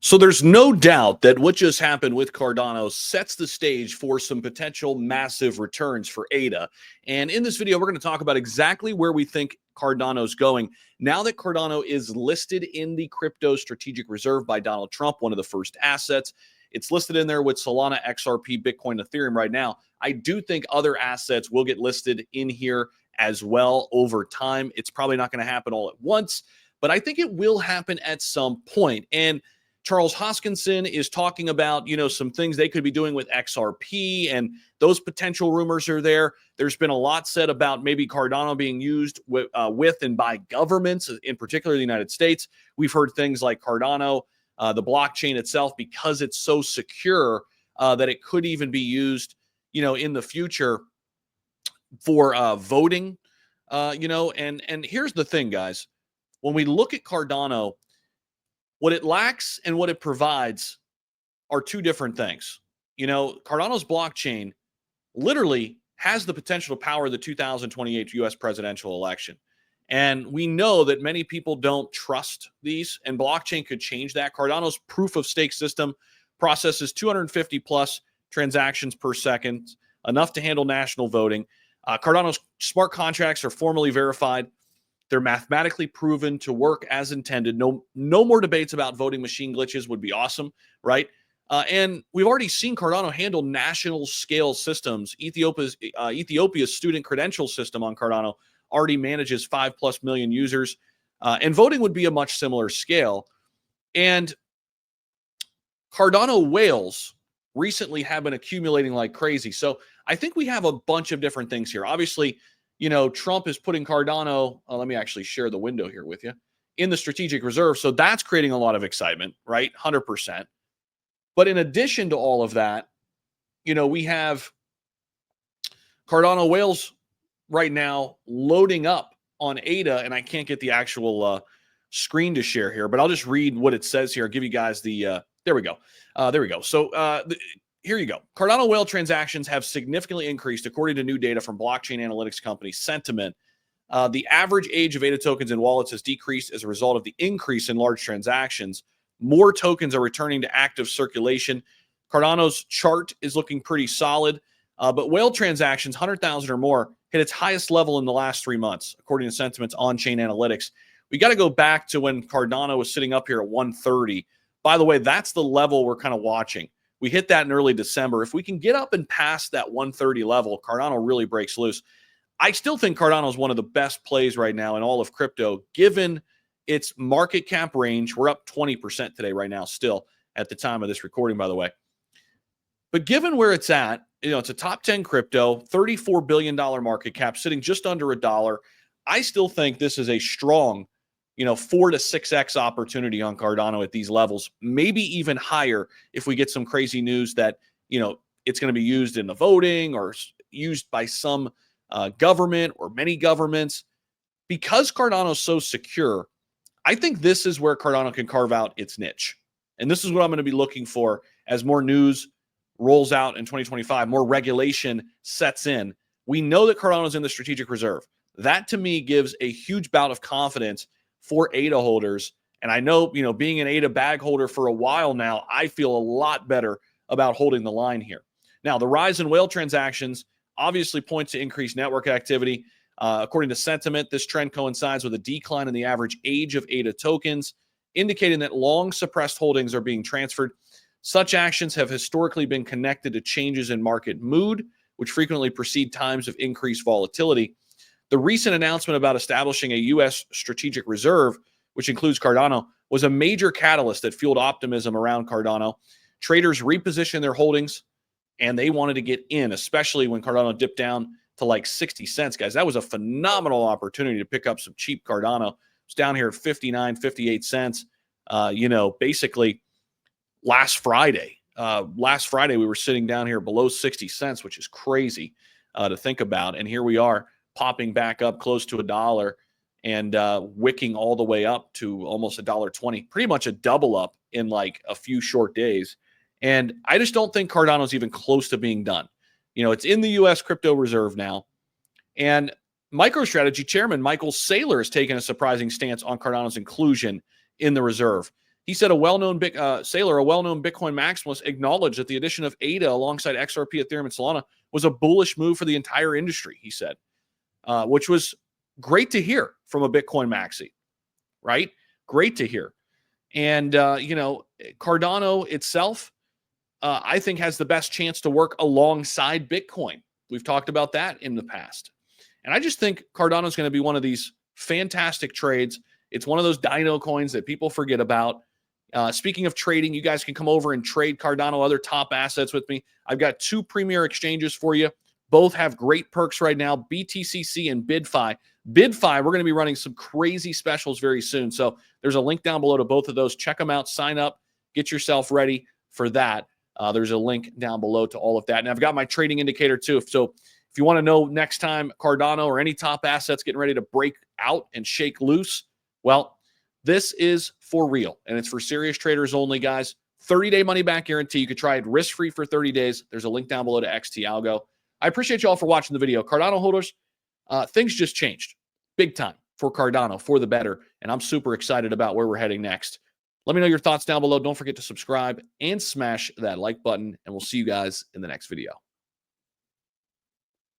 So there's no doubt that what just happened with Cardano sets the stage for some potential massive returns for ADA. And in this video, we're going to talk about exactly where we think Cardano's going. Now that Cardano is listed in the crypto strategic reserve by Donald Trump, one of the first assets, it's listed in there with Solana, XRP, Bitcoin, Ethereum right now. I do think other assets will get listed in here as well over time. It's probably not going to happen all at once, but I think it will happen at some point. And Charles Hoskinson is talking about, some things they could be doing with XRP, and those potential rumors are there. There's been a lot said about maybe Cardano being used with and by governments, in particular the United States. We've heard things like Cardano, the blockchain itself, because it's so secure that it could even be used, in the future for voting, and here's the thing, guys. When we look at Cardano, what it lacks and what it provides are two different things. Cardano's blockchain literally has the potential to power the 2028 US presidential election. And we know that many people don't trust these, and blockchain could change that. Cardano's proof of stake system processes 250 plus transactions per second, enough to handle national voting. Cardano's smart contracts are formally verified. They're mathematically proven to work as intended. No more debates about voting machine glitches would be awesome, right? And we've already seen Cardano handle national scale systems. Ethiopia's student credential system on Cardano already manages 5+ million users. And voting would be a much similar scale. And Cardano whales recently have been accumulating like crazy. So I think we have a bunch of different things here. Obviously, Trump is putting Cardano, let me actually share the window here with you, in the strategic reserve. So that's creating a lot of excitement, right? 100%. But in addition to all of that, we have Cardano whales right now loading up on ADA, and I can't get the actual screen to share here, but I'll just read what it says here. I'll give you guys the, there we go. So here you go. Cardano whale transactions have significantly increased according to new data from blockchain analytics company Sentiment. The average age of ADA tokens in wallets has decreased as a result of the increase in large transactions. More tokens are returning to active circulation. Cardano's chart is looking pretty solid, but whale transactions, 100,000 or more, hit its highest level in the last 3 months, according to Sentiment's on-chain analytics. We got to go back to when Cardano was sitting up here at 130. By the way, that's the level we're kind of watching. We hit that in early December. If we can get up and past that 130 level, Cardano really breaks loose. I still think Cardano is one of the best plays right now in all of crypto, given its market cap range. We're up 20% today right now, still at the time of this recording, by the way. But given where it's at, it's a top 10 crypto, $34 billion market cap, sitting just under $1. I still think this is a strong 4 to 6x opportunity on Cardano at these levels, maybe even higher if we get some crazy news that, it's going to be used in the voting or used by some government or many governments. Because Cardano is so secure, I think this is where Cardano can carve out its niche. And this is what I'm going to be looking for as more news rolls out in 2025, more regulation sets in. We know that Cardano is in the strategic reserve. That to me gives a huge bout of confidence for ADA holders. And I know, being an ADA bag holder for a while now, I feel a lot better about holding the line here. Now, the rise in whale transactions obviously points to increased network activity. According to Sentiment, this trend coincides with a decline in the average age of ADA tokens, indicating that long suppressed holdings are being transferred. Such actions have historically been connected to changes in market mood, which frequently precede times of increased volatility. The recent announcement about establishing a U.S. strategic reserve, which includes Cardano, was a major catalyst that fueled optimism around Cardano. Traders repositioned their holdings, and they wanted to get in, especially when Cardano dipped down to like 60 cents, guys. That was a phenomenal opportunity to pick up some cheap Cardano. It's down here at 59, 58 cents. Basically last Friday. Last Friday, we were sitting down here below 60 cents, which is crazy to think about. And here we are, popping back up close to $1 and wicking all the way up to almost $1.20, pretty much a double up in like a few short days. And I just don't think Cardano is even close to being done. It's in the U.S. crypto reserve now. And MicroStrategy chairman Michael Saylor has taken a surprising stance on Cardano's inclusion in the reserve. He said a well-known sailor, a well-known Bitcoin maximalist, acknowledged that the addition of ADA alongside XRP, Ethereum, and Solana was a bullish move for the entire industry, he said, which was great to hear from a Bitcoin maxi, right? Great to hear. And, Cardano itself, I think, has the best chance to work alongside Bitcoin. We've talked about that in the past. And I just think Cardano is going to be one of these fantastic trades. It's one of those dino coins that people forget about. Speaking of trading, you guys can come over and trade Cardano, other top assets with me. I've got 2 premier exchanges for you. Both have great perks right now, BTCC and BidFi. BidFi, we're going to be running some crazy specials very soon. So there's a link down below to both of those. Check them out, sign up, get yourself ready for that. There's a link down below to all of that. And I've got my trading indicator too. So if you want to know next time Cardano or any top assets getting ready to break out and shake loose, well, this is for real. And it's for serious traders only, guys. 30-day money-back guarantee. You could try it risk-free for 30 days. There's a link down below to XT Algo. I appreciate you all for watching the video. Cardano holders, things just changed big time for Cardano, for the better. And I'm super excited about where we're heading next. Let me know your thoughts down below. Don't forget to subscribe and smash that like button. And we'll see you guys in the next video.